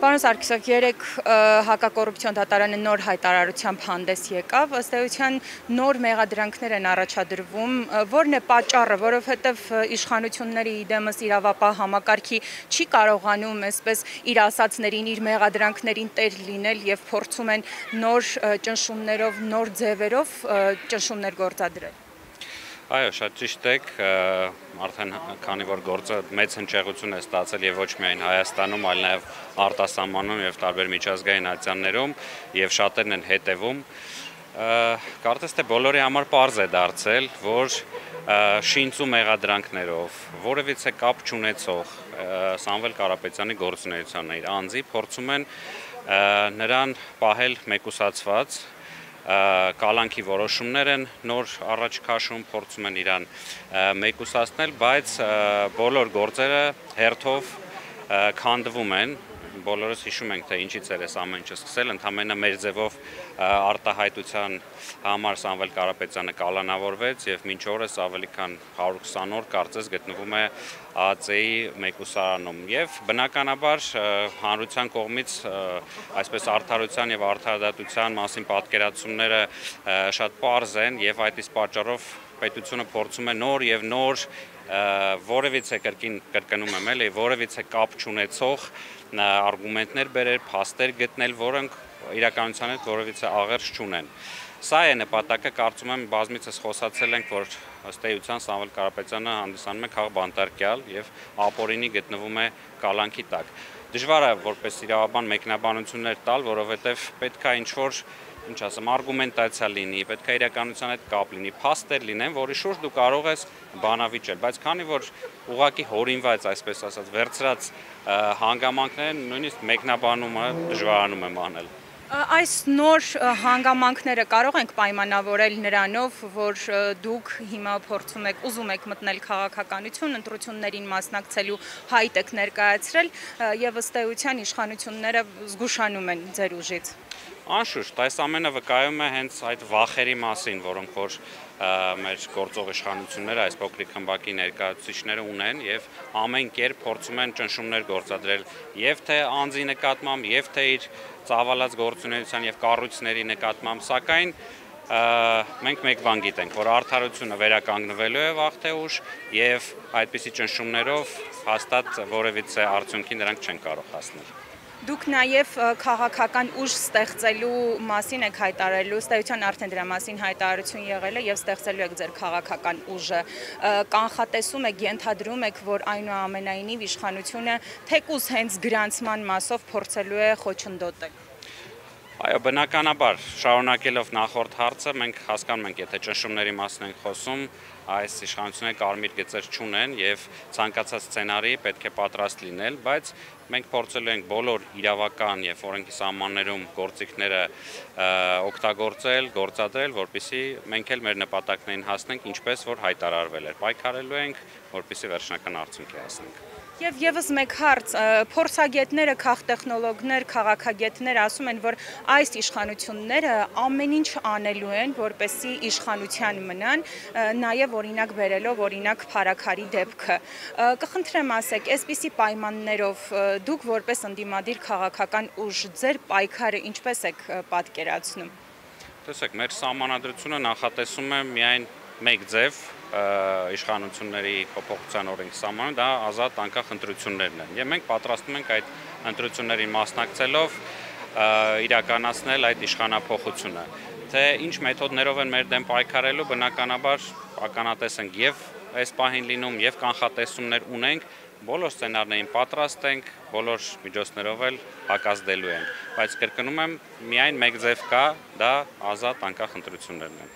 Պարոն Սարգսյան, երեկ հակակոռուպցիոն դատարանը նոր հայտարարությամբ հանդես եկավ, ըստ էության նոր մեղադրանքներ են առաջադրվում, որն է պատճառը, որովհետև իշխանությունները իդեմս իրավապահ համակարգի չի կարողանում այսպես իր ասածներին, իր մեղադրանքներին տեր լինել եւ փորձում են նոր ճնշումներով, նոր ձևերով ճնշումներ գործադրել։ Այո, շատ ճիշտ եք, արդեն քանի որ գործը մեծ հնչեղություն է ստացել եւ ոչ միայն Հայաստանում, այլ նաեւ արտասահմանում եւ տարբեր միջազգային ատյաններում եւ շատերն են հետեւում, կարծես թե բոլորի համար պարզ է դարձել, որ շինծու մեղադրանքներով որևիցե կապ չունեցող Սամվել Կարապետյանի գործունեությանը իր անձի փորձում են նրան պահել մեկուսացված կալանքի որոշումներ են նոր առաջ քաշում, փորձում են իրան մեկուսացնել, բայց բոլոր գործերը հերթով քանդվում են, բոլորս հիշում ենք, թե ինչից էր այս ամեն ինչը սկսել, ընդամենը մեր ձևով արտահայտության համար Սամվել Կարապետյանը կալանավորվեց եւ մինչ օրս ավելի քան 120 օր կարծես գտնվում է ԱԱԾ-ի մեկուսարանում եւ բնականաբար հանրության կողմից այսպես արդարության եւ արդարադատության մասին պատկերացումները շատ պարզ են եւ այդ իսկ պատճառով պետությունը փորձում է նոր եւ նոր որևիցե կրկնում եմ էլի որևիցե կապ չունեցող արգումենտներ բերել, փաստեր գտնել, որոնք իրականության հետ որևիցե աղերս չունեն։ Սա է նպատակը, կարծում եմ բազմիցս խոսացել ենք, որ ըստ էության Սամվել Կարապետյանը հանդիսանում է քաղբանտարկյալ եւ ապօրինի գտնվում է կալանքի տակ։ Դժվար է որպես իրավաբան մեկնաբանություններ տալ, որովհետեւ պետք է ինչ-որ արգումենտացիա լինի, պետք է իրականության հետ կապ լինի, փաստեր լինեն, որի շուրջ դու կարող ես բանավիճել, բայց քանի որ ուղղակի հորինված, այսպես ասած, վերցրած հանգամանքներն նույնիսկ մեկնաբանումը դժվարանում եմ անել։ Այս նոր հանգամանքները կարող ենք պայմանավորել նրանով, որ դուք հիմա փորձում եք, ուզում եք մտնել քաղաքականություն, ընտրություններին մասնակցելու հայտ եք ներկայացրել եւ ըստ էության իշխանությունները զգուշանում են ձեր ուժից։ Անշուշտ, այս ամենը վկայում է հենց այդ վախերի մասին, որոնք որ մեր գործող իշխանությունները, այս փոքրիկ խմբակի ներկայացուցիչները ունեն եւ ամեն կերպ փորձում են ճնշումներ գործադրել եւ թե անձի նկատմամբ, եւ թե իր ծավալած գործունեության եւ կառույցների նկատմամբ, սակայն մենք մեկ բան գիտենք, որ արդարությունը վերականգնվելու է վաղ թե ուշ եւ այդպիսի ճնշումներով հաստատ որևիցե արդյունքի նրանք չեն կարող հասնել։ Դուք նաև քաղաքական ուժ ստեղծելու մասին եք հայտարարել, ըստ էության արդեն դրա մասին հայտարարություն եղել է եւ ստեղծելու եք ձեր քաղաքական ուժը, կանխատեսում եք, ենթադրում եք, որ այնուամենայնիվ իշխանությունը թեկուզ հենց գրանցման մասով փորձելու է խոչընդոտել։ Այո, բնականաբար, շարունակելով նախորդ հարցը, մենք հասկանում ենք, եթե ճնշումների մասին ենք խոսում, այս իշխանությունները կարմիր գծեր չունեն եւ ցանկացած սցենարի պետք է պատրաստ լինել, բայց մենք փորձելու ենք բոլոր իրավական եւ օրենքի սահմաններում գործիքները օգտագործել, գործադրել, որպեսզի մենք էլ մեր նպատակներին հասնենք, ինչպես որ հայտարարվել էր։ Պայքարելու ենք, որպեսզի վերջնական արդյունքի հասնենք։ Եվ եւս մեկ հարց, փորձագետները, քաղտեխնոլոգներ, քաղաքագետներ ասում են, որ այս իշխանությունները ամեն ինչ անելու են, որպեսզի իշխանության մնան, նաեւ օրինակ բերելով օրինակ Փարաքարի դեպքը։ Կխնդրեմ ասեք, այսպիսի պայմաններով դուք որպես ընդդիմադիր քաղաքական ուժ ձեր պայքարը ինչպես եք պատկերացնում։ Տեսեք, մեր սահմանադրությունը նախատեսում է միայն մեկ ձև իշխանությունների փոփոխության օրենքի սահմանում, դա ազատ անկախ ընտրություններն են։ Եվ մենք պատրաստվում ենք այդ ընտրություններին մասնակցելով իրականացնել այդ իշխանափոխությունը։ Թե ինչ մեթոդներով են մեր դեմ պայքարելու, բնականաբար ականատես ենք եւ այս պահին լինում եւ կանխատեսումներ ունենք, բոլոր սցենարներին պատրաստ ենք, բոլոր միջոցներով էլ հակազդելու ենք, բայց կրկնում եմ, միայն մեկ ձև կա, դա ազատ անկախ ընտրություններն են։